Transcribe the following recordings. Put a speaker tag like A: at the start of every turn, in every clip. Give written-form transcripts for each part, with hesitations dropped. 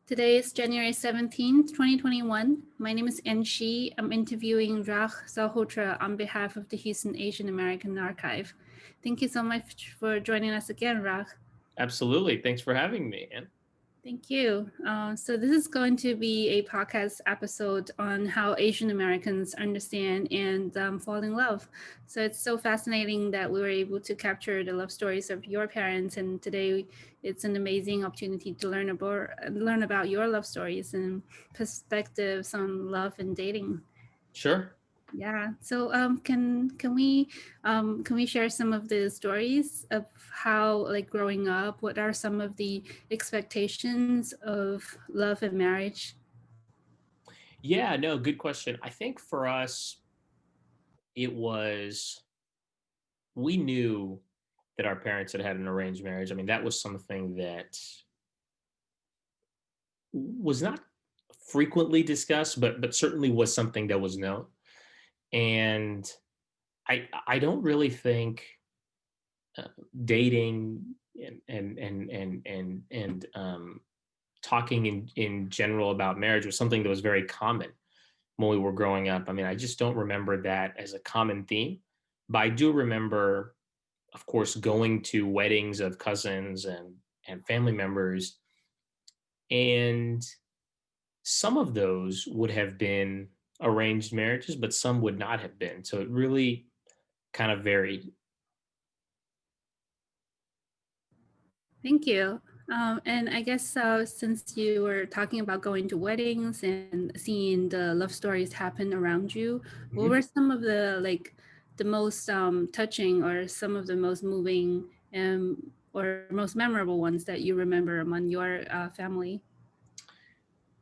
A: Today is January 17th, 2021. My name is Enshi. I'm interviewing Rach Zalhotra on behalf of the Houston Asian American Archive. Thank you so much for joining us again, Rach.
B: Absolutely. Thanks for having me, Ann.
A: Thank you. So this is going to be a podcast episode on how Asian Americans understand and fall in love. So it's so fascinating that we were able to capture the love stories of your parents, and today it's an amazing opportunity to learn about your love stories and perspectives on love and dating.
B: Sure.
A: Yeah. So can we share some of the stories of how, like, growing up, what are some of the expectations of love and marriage?
B: Yeah, no, good question. I think for us, it was, we knew that our parents had had an arranged marriage. I mean, that was something that was not frequently discussed, but certainly was something that was known. And I don't really think uh, dating and talking in general about marriage was something that was very common when we were growing up. I mean, I just don't remember that as a common theme, but I do remember, of course, going to weddings of cousins and family members, and some of those would have been arranged marriages, but some would not have been. So it really kind of varied.
A: Thank you. And I guess since you were talking about going to weddings and seeing the love stories happen around you, what
B: Mhm.
A: were some of the, like, the most touching or some of the most moving or most memorable ones that you remember among your family?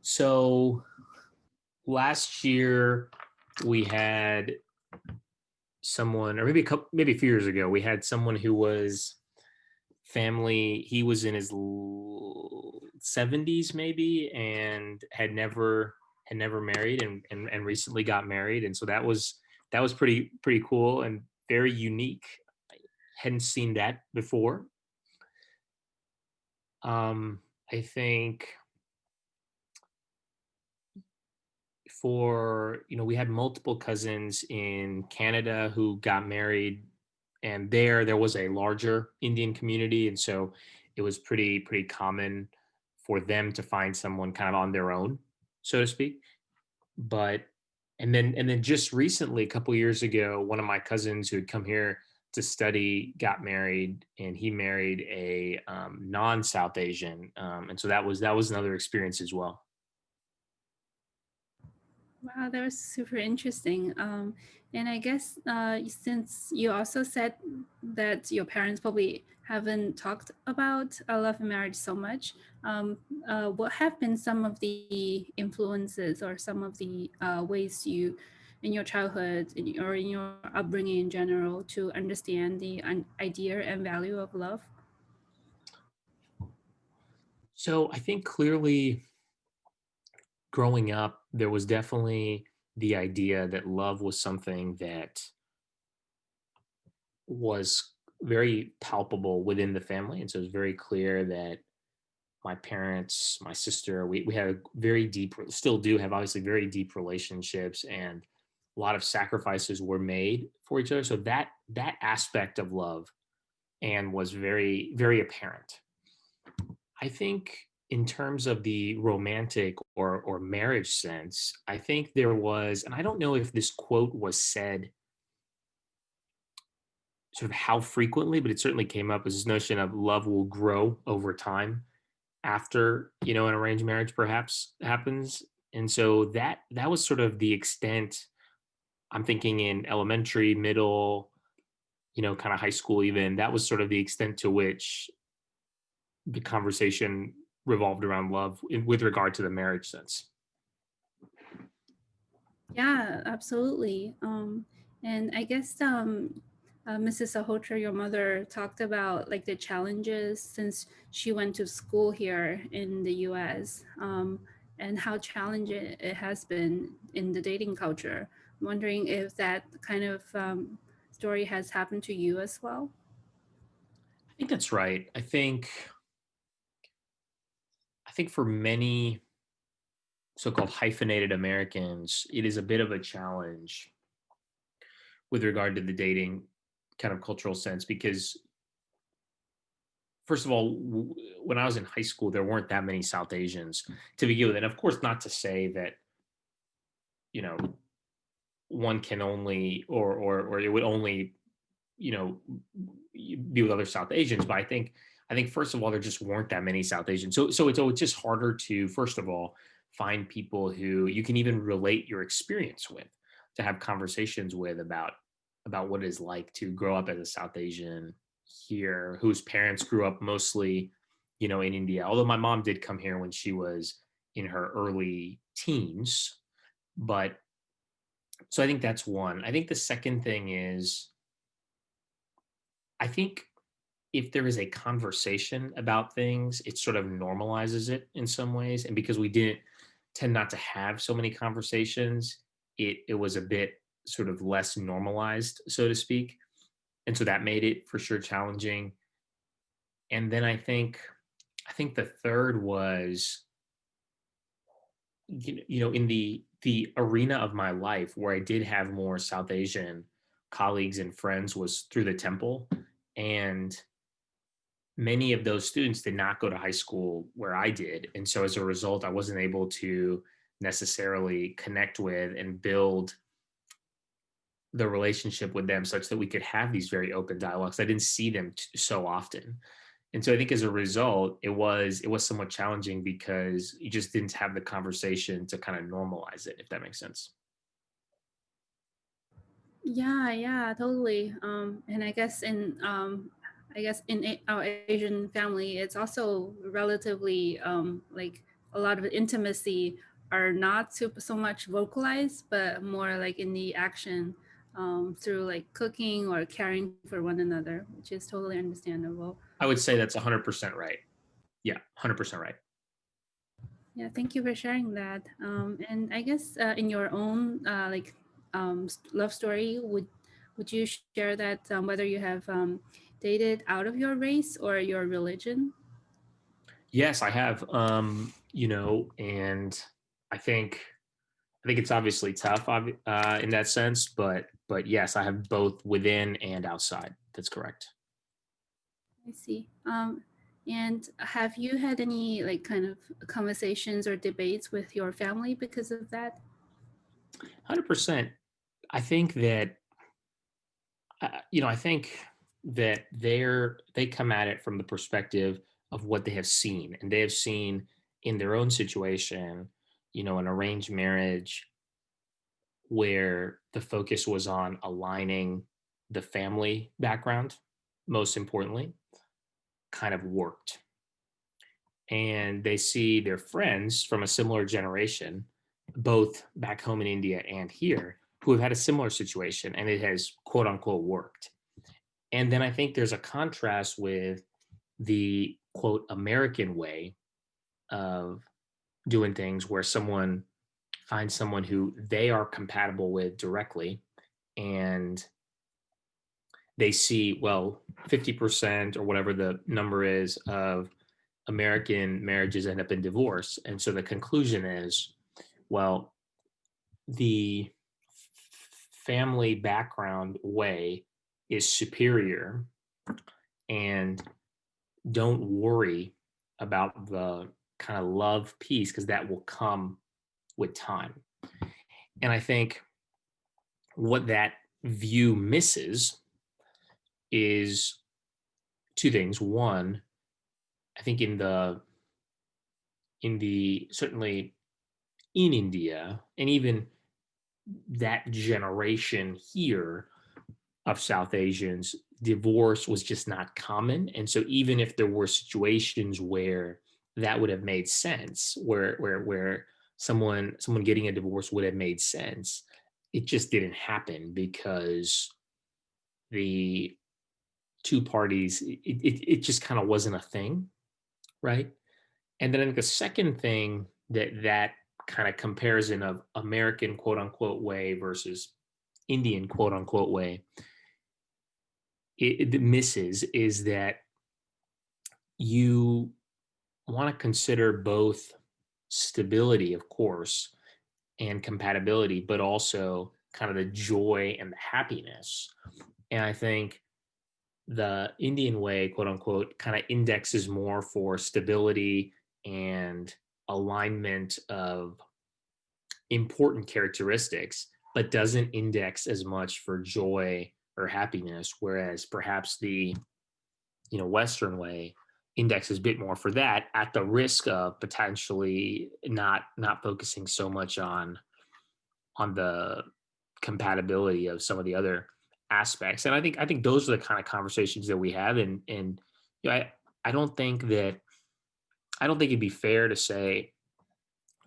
B: So last year we had someone, or maybe maybe a few years ago, we had someone who was family. He was in his 70s maybe, and had never married, and recently got married, and so that was pretty cool and very unique. I hadn't seen that before. I think for, we had multiple cousins in Canada who got married, and there was a larger Indian community, and so it was pretty common for them to find someone kind of on their own, so to speak. But and then just recently, a couple years ago, one of my cousins who had come here to study got married, and he married a non-South Asian, and so that was another experience as well.
A: Wow, that was super interesting. And I guess since you also said that your parents probably haven't talked about love and marriage so much, what have been some of the influences or some of the ways you, in your childhood or in your upbringing in general, to understand the idea and value of love?
B: So I think clearly growing up, there was definitely the idea that love was something that was very palpable within the family. And so it was very clear that my parents, my sister, we had a very deep, still do have obviously very deep relationships, and a lot of sacrifices were made for each other. So that aspect of love and was very apparent. I think in terms of the romantic or marriage sense, I think there was, and I don't know if this quote was said sort of how frequently, but it certainly came up as this notion of love will grow over time after, an arranged marriage perhaps happens. And so that was sort of the extent. I'm thinking in elementary, middle, kind of high school even, that was sort of the extent to which the conversation revolved around love with regard to the marriage sense.
A: Yeah, absolutely. And I guess Mrs. Sahotra, your mother, talked about, like, the challenges since she went to school here in the U.S. And how challenging it has been in the dating culture. I'm wondering if that kind of story has happened to you as well.
B: I think that's right. I think for many so-called hyphenated Americans, it is a bit of a challenge with regard to the dating kind of cultural sense because first of all, when I was in high school, there weren't that many South Asians to begin with, and of course, not to say that you know one can only or it would only you know be with other South Asians, but I think first of all, there just weren't that many South Asians, so it's just harder to first of all find people who you can even relate your experience with, to have conversations with about what it is like to grow up as a South Asian here, whose parents grew up mostly, in India. Although my mom did come here when she was in her early teens, but so I think that's one. I think the second thing is I think if there is a conversation about things, it sort of normalizes it in some ways. And because we didn't tend not to have so many conversations, it was a bit sort of less normalized, so to speak. And so that made it for sure challenging. And then I think the third was in the arena of my life where I did have more South Asian colleagues and friends was through the temple. And many of those students did not go to high school where I did. And so as a result, I wasn't able to necessarily connect with and build the relationship with them such that we could have these very open dialogues. I didn't see them so often. And so I think as a result, it was somewhat challenging because you just didn't have the conversation to kind of normalize it, if that makes sense.
A: Yeah, yeah, totally. And I guess in our Asian family, it's also relatively like a lot of intimacy are not so much vocalized, but more like in the action through like cooking or caring for one another, which is totally understandable.
B: I would say that's 100% right. Yeah, 100% right.
A: Yeah, thank you for sharing that. And I guess in your own love story, would you share that whether you have dated out of your race or your religion?
B: Yes, I have. And I think I think it's obviously tough in that sense, but yes, I have both within and outside. That's correct.
A: I see. And have you had any like kind of conversations or debates with your family because of that?
B: 100%. I think that I think that they come at it from the perspective of what they have seen, and they have seen in their own situation, an arranged marriage where the focus was on aligning the family background, most importantly, kind of worked. And they see their friends from a similar generation, both back home in India and here, who have had a similar situation and it has quote unquote worked. And then I think there's a contrast with the quote American way of doing things where someone finds someone who they are compatible with directly and they see, well, 50% or whatever the number is of American marriages end up in divorce. And so the conclusion is, well, the family background way is superior and don't worry about the kind of love piece because that will come with time. And I think what that view misses is two things. One, I think in the certainly in India and even that generation here of South Asians, divorce was just not common. And so even if there were situations where that would have made sense, where someone getting a divorce would have made sense, it just didn't happen because the two parties it just kind of wasn't a thing, right? And then I think the second thing that kind of comparison of American quote unquote way versus Indian quote unquote way it misses is that you want to consider both stability, of course, and compatibility, but also kind of the joy and the happiness. And I think the Indian way, quote unquote, kind of indexes more for stability and alignment of important characteristics, but doesn't index as much for joy or happiness. Whereas perhaps the Western way indexes a bit more for that, at the risk of potentially not focusing so much on the compatibility of some of the other aspects. And I think those are the kind of conversations that we have. And I don't think that I don't think it'd be fair to say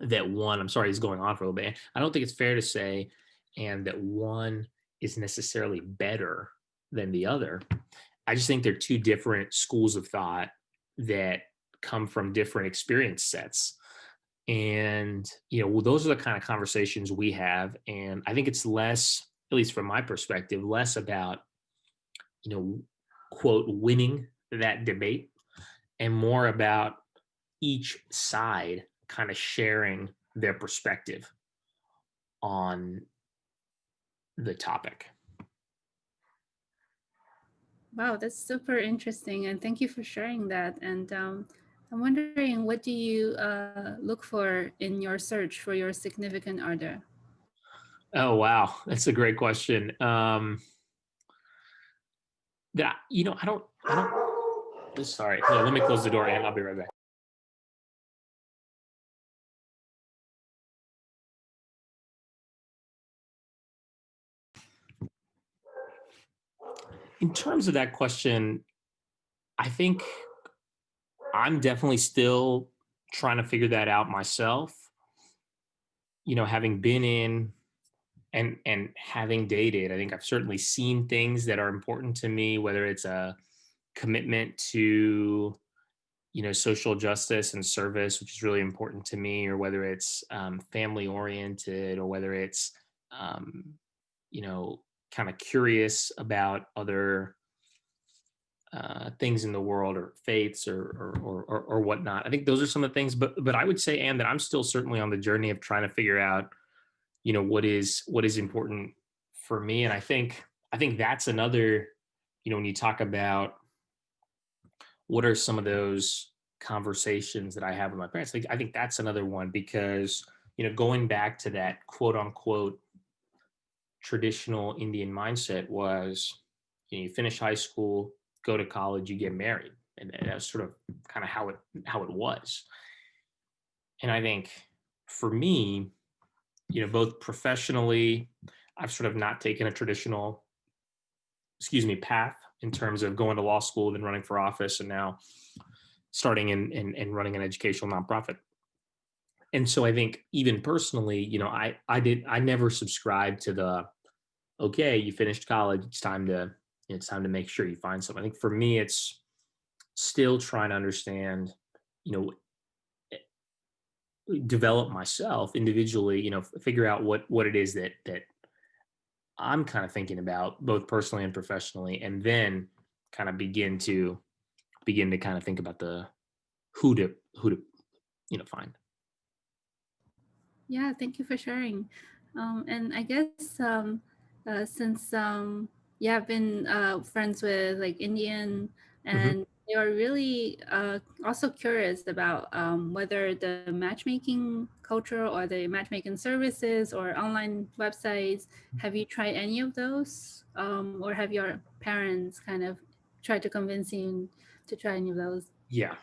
B: that one, I'm sorry, it's going on for a little bit. I don't think it's fair to say and that one is necessarily better than the other. I just think they're two different schools of thought that come from different experience sets. And, those are the kind of conversations we have. And I think it's less, at least from my perspective, less about, you know, quote, winning that debate and more about each side kind of sharing their perspective on the topic.
A: Wow, that's super interesting, and thank you for sharing that. And I'm wondering, what do you look for in your search for your significant other?
B: Oh, wow. That's a great question. Sorry. No, let me close the door and I'll be right back. In terms of that question, I think I'm definitely still trying to figure that out myself. Having been in and having dated, I think I've certainly seen things that are important to me, whether it's a commitment to social justice and service, which is really important to me, or whether it's family oriented, or whether it's um, kind of curious about other things in the world, or faiths, or whatnot. I think those are some of the things. But I would say, Anne, that I'm still certainly on the journey of trying to figure out, what is important for me. And I think that's another, when you talk about what are some of those conversations that I have with my parents, I think that's another one, because going back to that quote unquote traditional Indian mindset was, you finish high school, go to college, you get married, and that's sort of kind of how it was. And I think for me, both professionally, I've sort of not taken a traditional, path in terms of going to law school, then running for office, and now starting and running an educational nonprofit. And so I think even personally, I never subscribed to the, okay, you finished college, it's time to make sure you find something. I think for me, it's still trying to understand, you know, develop myself individually, figure out what it is that I'm kind of thinking about, both personally and professionally, and then kind of begin to kind of think about the who to find.
A: Yeah, thank you for sharing. And I guess since you have been friends with like Indian,
B: Hmm.
A: and they are really also curious about whether the matchmaking culture or the matchmaking services or online websites, have you tried any of those? Or have your parents kind of tried to convince you to try any of those?
B: Yeah.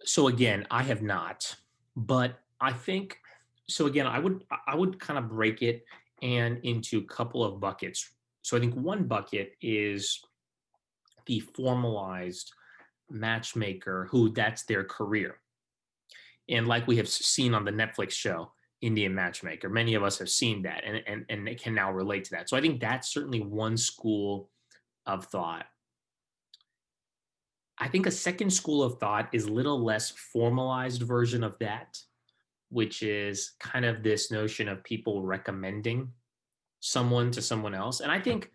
B: So again, I have not, but I think so. Again, I would kind of break it and into a couple of buckets. So I think one bucket is the formalized matchmaker who that's their career. And like we have seen on the Netflix show, Indian Matchmaker, many of us have seen that, and they can now relate to that. So I think that's certainly one school of thought. I think a second school of thought is a little less formalized version of that, which is kind of this notion of people recommending someone to someone else. And I think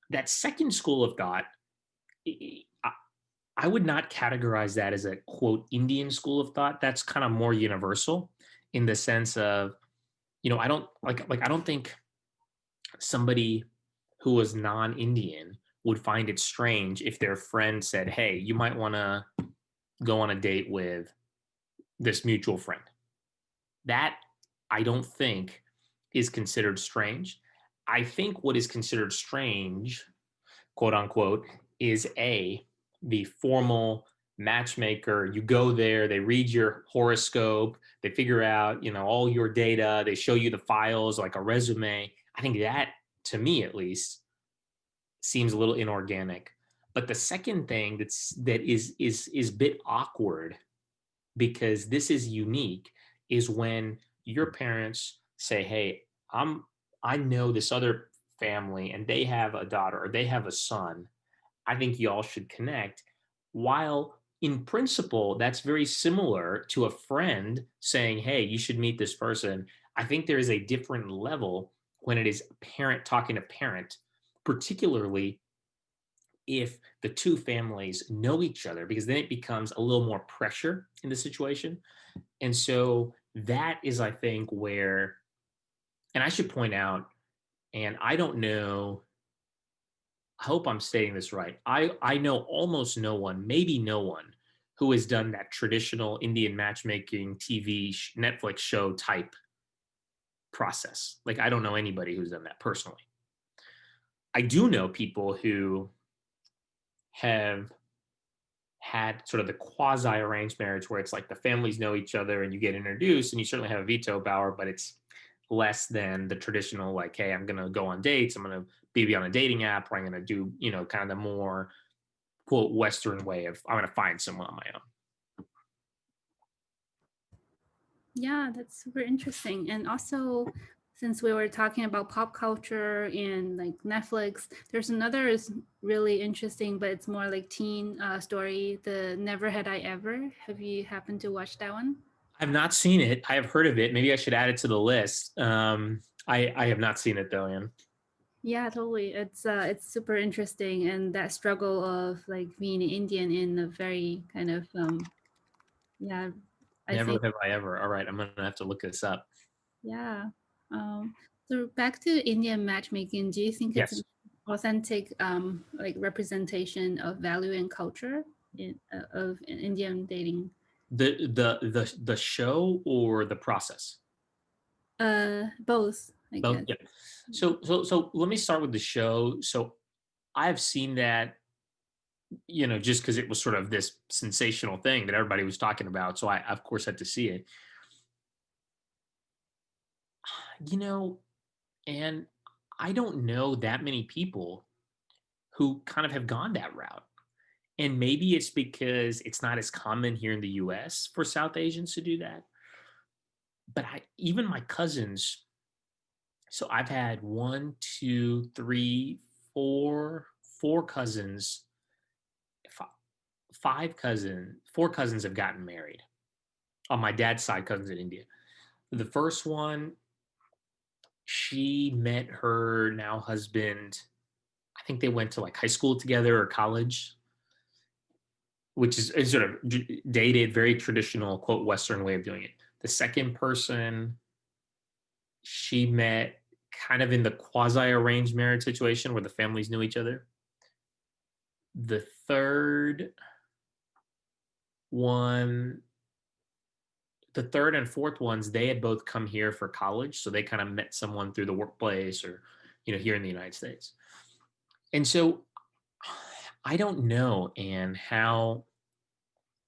B: that second school of thought, I I would not categorize that as a quote Indian school of thought. That's kind of more universal in the sense of, I don't like I don't think somebody who was non-Indian would find it strange if their friend said, "Hey, you might want to go on a date with this mutual friend." That I don't think is considered strange. I think what is considered strange, quote unquote, is the formal matchmaker. You go there, they read your horoscope, they figure out, all your data, they show you the files like a resume. I think that, to me at least, seems a little inorganic. But the second thing that is a bit awkward, because this is unique, is when your parents say, "Hey, I'm I know this other family and they have a daughter or they have a son. I think y'all should connect." While in principle, that's very similar to a friend saying, "Hey, you should meet this person." I think there is a different level when it is parent talking to parent, particularly if the two families know each other, because then it becomes a little more pressure in the situation. And so that is, I think, where, and I should point out, and I don't know, I hope I'm stating this right. I know almost no one, maybe no one, who has done that traditional Indian matchmaking TV Netflix show type process. Like, I don't know anybody who's done that personally. I do know people who have had sort of the quasi arranged marriage where it's like the families know each other and you get introduced and you certainly have a veto power, but it's less than the traditional, like, hey, I'm going to go on dates. I'm going to be on a dating app, or I'm going to do, kind of the more quote Western way of I'm going to find someone on my own.
A: Yeah, that's super interesting. And also, since we were talking about pop culture and like Netflix, there's another is really interesting, but it's more like teen story, the Never Had I Ever. Have you happened to watch that one?
B: I've not seen it. I have heard of it. Maybe I should add it to the list. I have not seen it though, Ian.
A: Yeah, totally. It's super interesting, and that struggle of like being Indian in a very kind of yeah, I
B: Never
A: think
B: have I ever. All right, I'm gonna have to look this up.
A: yeah. So back to Indian matchmaking, do you think it's an
B: Yes.
A: authentic like representation of value and culture of Indian dating?
B: The show or the process?
A: Both, I
B: Both.
A: guess.
B: Yeah. So let me start with the show. So I've seen that, just because it was sort of this sensational thing that everybody was talking about. So I, of course, had to see it. You know, and I don't know that many people who kind of have gone that route. And maybe it's because it's not as common here in the US for South Asians to do that. But even my cousins, so I've had one, two, three, four cousins, four cousins have gotten married on my dad's side, cousins in India. The first one, she met her now husband. I think they went to like high school together or college, which is sort of dated, very traditional, quote, Western way of doing it. The second person, she met kind of in the quasi arranged marriage situation where the families knew each other. The third one, the third and fourth ones, they had both come here for college. So they kind of met someone through the workplace or, here in the United States. And so I don't know, and how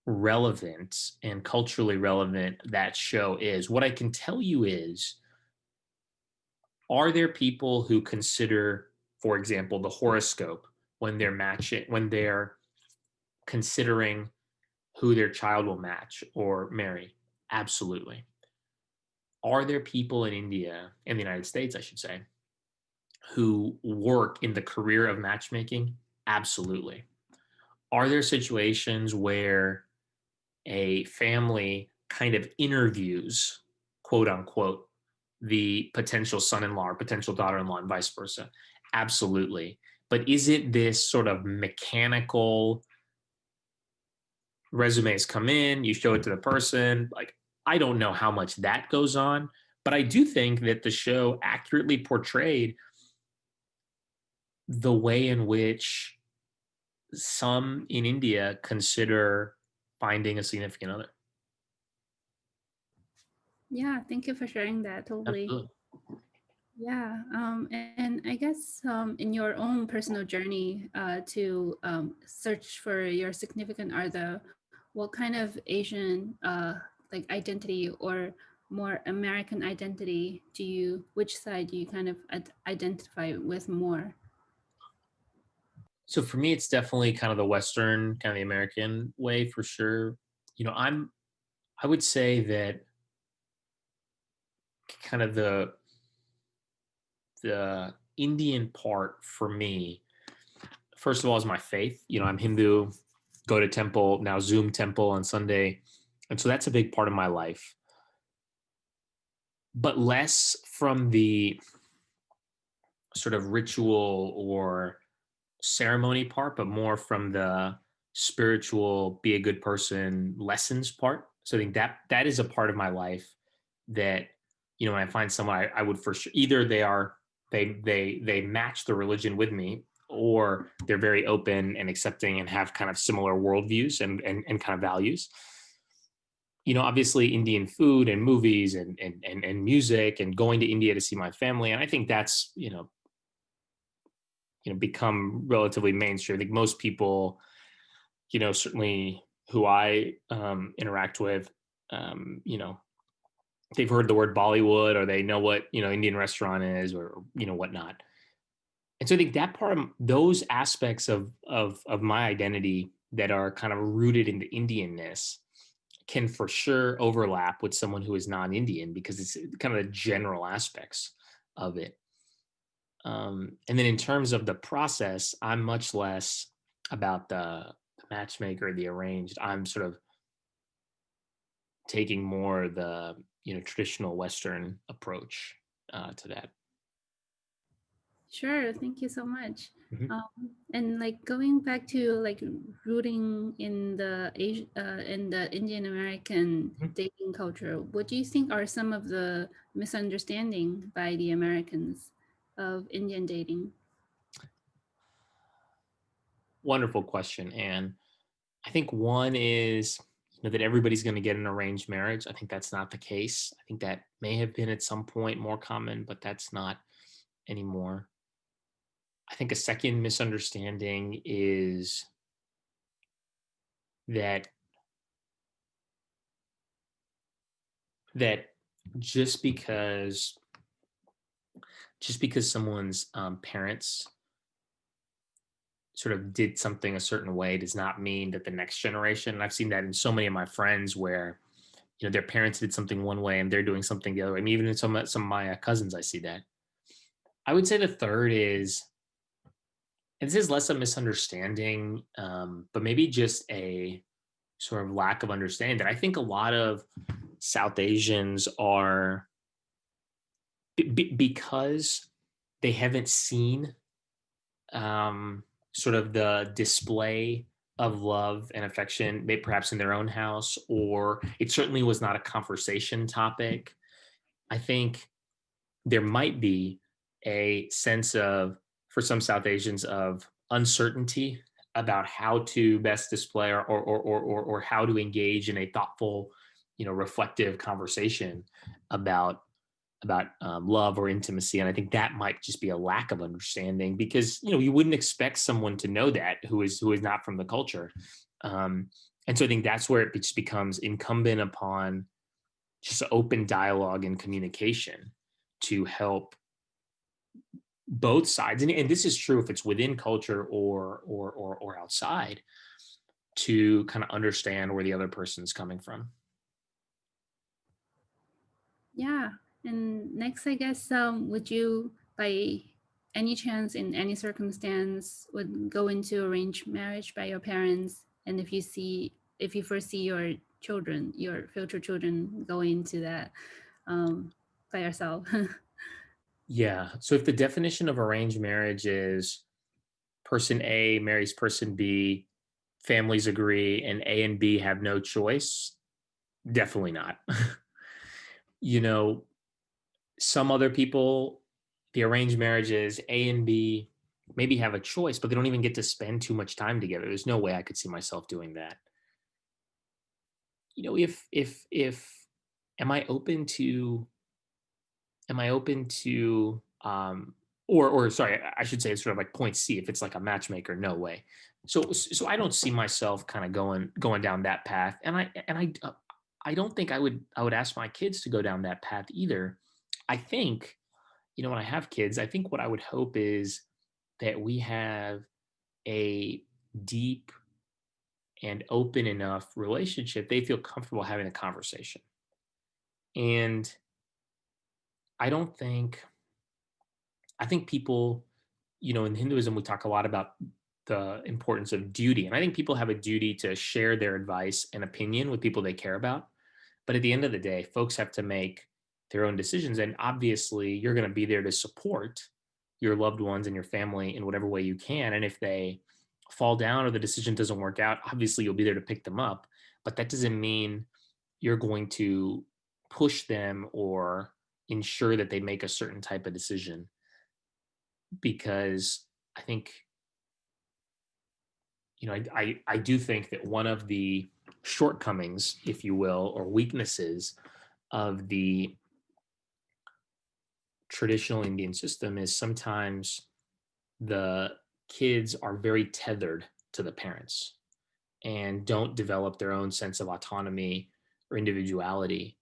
B: relevant and culturally relevant that show is. What I can tell you is, are there people who consider, for example, the horoscope when they're matching, when they're considering who their child will match or marry? Absolutely. Are there people in India, in the United States, I should say, who work in the career of matchmaking? Absolutely. Are there situations where a family kind of interviews, quote unquote, the potential son in law or potential daughter in law and vice versa? Absolutely. But is it this sort of mechanical, resumes come in, you show it to the person. Like, I don't know how much that goes on, but I do think that the show accurately portrayed the way in which some in India consider finding a significant other.
A: Yeah, thank you for sharing that. Totally.
B: Absolutely.
A: Yeah, and I guess in your own personal journey to search for your significant other, what kind of Asian like identity or more American identity do you, which side do you kind of identify with more?
B: So for me, it's definitely kind of the Western, kind of the American way for sure. I would say that kind of the Indian part for me, first of all, is my faith. I'm Hindu, go to temple, now Zoom temple on Sunday. And so that's a big part of my life, but less from the sort of ritual or ceremony part, but more from the spiritual, be a good person lessons part. So I think that is a part of my life that, when I find someone, I would for sure either they match the religion with me, or they're very open and accepting and have kind of similar worldviews and kind of values. Obviously Indian food and movies and music and going to India to see my family. And I think that's, become relatively mainstream. I think most people, certainly who I interact with, they've heard the word Bollywood, or they know what Indian restaurant is, or whatnot. And so I think that part of those aspects of my identity that are kind of rooted in the Indianness can for sure overlap with someone who is non-Indian, because it's kind of the general aspects of it. And then in terms of the process, I'm much less about the matchmaker, the arranged. I'm sort of taking more the traditional Western approach to that.
A: Sure, thank you so much.
B: Mhm.
A: And like going back to like rooting in the in the Indian American
B: Mhm.
A: dating culture, what do you think are some of the misunderstanding by the Americans of Indian dating?
B: Wonderful question. And I think one is, that everybody's going to get an arranged marriage. I think that's not the case. I think that may have been at some point more common, but that's not anymore. I think a second misunderstanding is that that just because just because someone's parents sort of did something a certain way does not mean that the next generation. And I've seen that in so many of my friends where their parents did something one way and they're doing something the other way. I mean, even in some of my cousins, I see that. I would say the third is, and this is less a misunderstanding, but maybe just a sort of lack of understanding, that I think a lot of South Asians are, because they haven't seen sort of the display of love and affection, maybe perhaps in their own house, or it certainly was not a conversation topic. I think there might be a sense of, for some South Asians, of uncertainty about how to best display, or how to engage in a thoughtful, reflective conversation about love or intimacy. And I think that might just be a lack of understanding, because you wouldn't expect someone to know that who is not from the culture. Um, and so I think that's where it just becomes incumbent upon just open dialogue and communication to help both sides. And this is true if it's within culture or outside, to kind of understand where the other person's coming from.
A: Yeah. And next, I guess, would you, by any chance, in any circumstance, would go into arranged marriage by your parents? And if you foresee your children, your future children, going into that by yourself?
B: Yeah. So if the definition of arranged marriage is person A marries person B families agree and A and B have no choice? Definitely not. You know, some other people, the arranged marriages, A and B, maybe have a choice, but they don't even get to spend too much time together. There's no way I could see myself doing that. If am I open to am I open to or sorry, I should say it's sort of like point C. If it's like a matchmaker, no way. So I don't see myself kind of going down that path, and I don't think I would ask my kids to go down that path either. I think, when I have kids, I think what I would hope is that we have a deep and open enough relationship they feel comfortable having a conversation. And I don't think I think people, in Hinduism, we talk a lot about the importance of duty. And I think people have a duty to share their advice and opinion with people they care about. But at the end of the day, folks have to make their own decisions. And obviously, you're going to be there to support your loved ones and your family in whatever way you can. And if they fall down or the decision doesn't work out, obviously, you'll be there to pick them up. But that doesn't mean you're going to push them or ensure that they make a certain type of decision, because I think, I do think that one of the shortcomings, if you will, or weaknesses of the traditional Indian system is sometimes the kids are very tethered to the parents and don't develop their own sense of autonomy or individuality.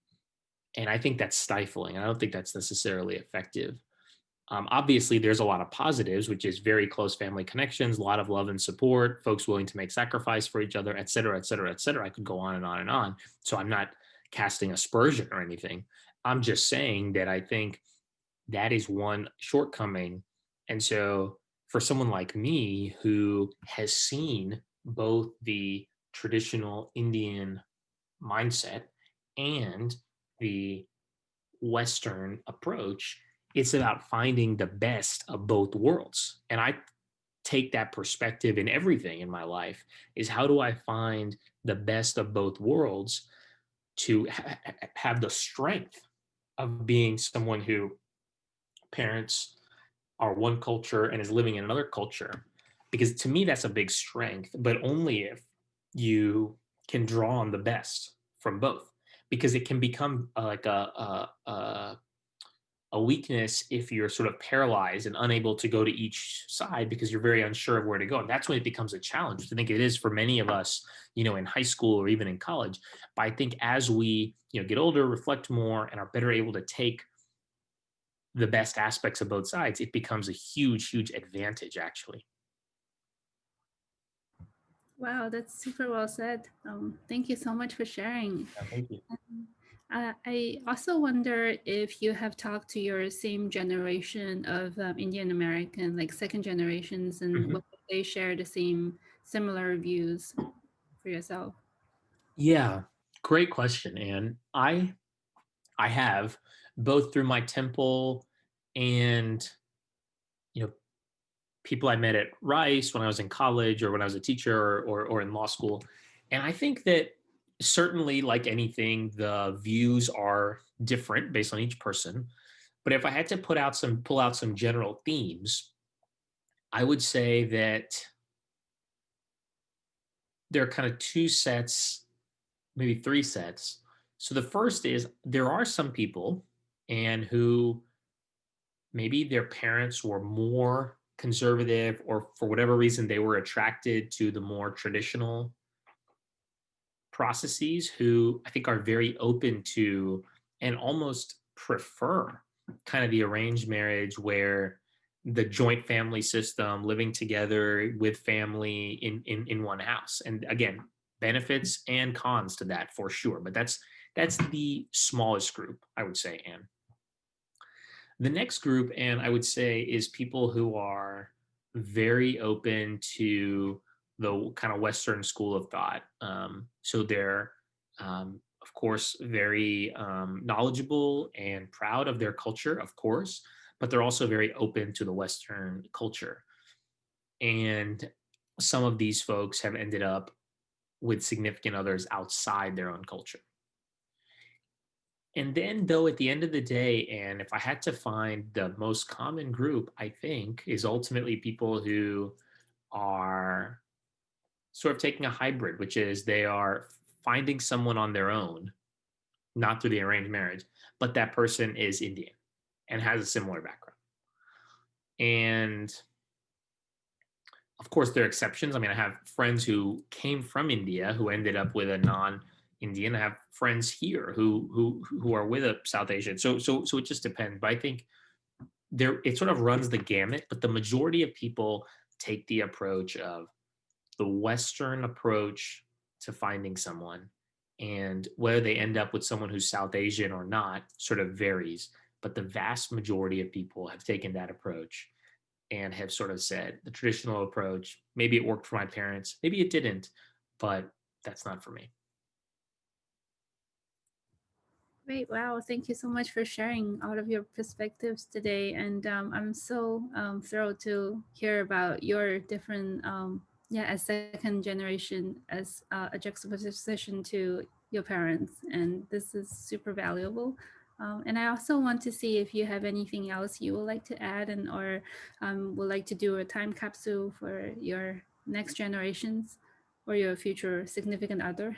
B: And I think that's stifling. I don't think that's necessarily effective. Obviously, there's a lot of positives, which is very close family connections, a lot of love and support, folks willing to make sacrifice for each other, et cetera, et cetera, et cetera. I could go on and on and on. So I'm not casting aspersion or anything. I'm just saying that I think that is one shortcoming. And so for someone like me who has seen both the traditional Indian mindset and the Western approach, it's about finding the best of both worlds. And I take that perspective in everything in my life, is how do I find the best of both worlds to have the strength of being someone who parents are one culture and is living in another culture, because to me that's a big strength, but only if you can draw on the best from both, because it can become like a weakness if you're sort of paralyzed and unable to go to each side because you're very unsure of where to go. And that's when it becomes a challenge. I think it is for many of us, in high school or even in college. But I think as we, get older, reflect more, and are better able to take the best aspects of both sides, it becomes a huge, huge advantage, actually.
A: Wow, that's super well said. Thank you so much for sharing.
B: Thank you.
A: I also wonder if you have talked to your same generation of Indian American, like second generations, and
B: Mhm.
A: whether they share the same similar views for yourself.
B: Yeah, great question. And I have, both through my temple and, you know people I met at Rice when I was in college or when I was a teacher, or in law school. And I think that certainly, like anything, the views are different based on each person. But if I had to pull out some general themes, I would say that there are kind of two sets, maybe three sets. So the first is, there are some people and who maybe their parents were more conservative, or for whatever reason they were attracted to the more traditional processes, who I think are very open to and almost prefer kind of the arranged marriage, where the joint family system, living together with family in one house. And again, benefits and cons to that for sure, but that's the smallest group, I would say, Anne. The next group, and I would say, is people who are very open to the kind of Western school of thought. So they're, of course, very knowledgeable and proud of their culture, of course, but they're also very open to the Western culture. And some of these folks have ended up with significant others outside their own culture. And then, though, at the end of the day, and if I had to find the most common group, I think is ultimately people who are sort of taking a hybrid, which is they are finding someone on their own, not through the arranged marriage, but that person is Indian and has a similar background. And of course, there are exceptions. I mean, I have friends who came from India who ended up with a non-Indian. I have friends here who are with a South Asian. So it just depends. But I think there it sort of runs the gamut. But the majority of people take the approach of the Western approach to finding someone, and whether they end up with someone who's South Asian or not sort of varies. But the vast majority of people have taken that approach and have sort of said the traditional approach, maybe it worked for my parents, maybe it didn't, but that's not for me.
A: Great. Wow. Thank you so much for sharing all of your perspectives today. And I'm so thrilled to hear about your different, yeah, as second generation, as a juxtaposition to your parents. And this is super valuable. And I also want to see if you have anything else you would like to add, and or would like to do a time capsule for your next generations or your future significant other.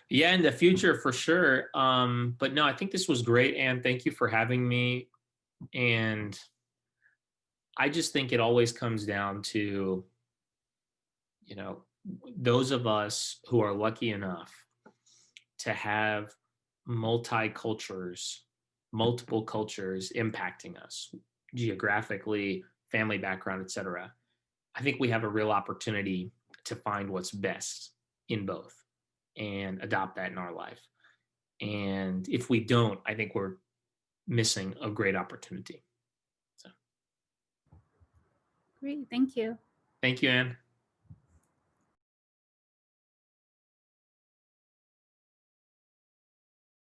B: Yeah, in the future for sure. But no, I think this was great, and thank you for having me. And I just think it always comes down to, you know, those of us who are lucky enough to have multi-cultures, multiple cultures impacting us geographically, family background, etc. I think we have a real opportunity to find what's best in both and adopt that in our life. And if we don't, I think we're missing a great opportunity. So
A: Great. Thank you.
B: thank you, Anne.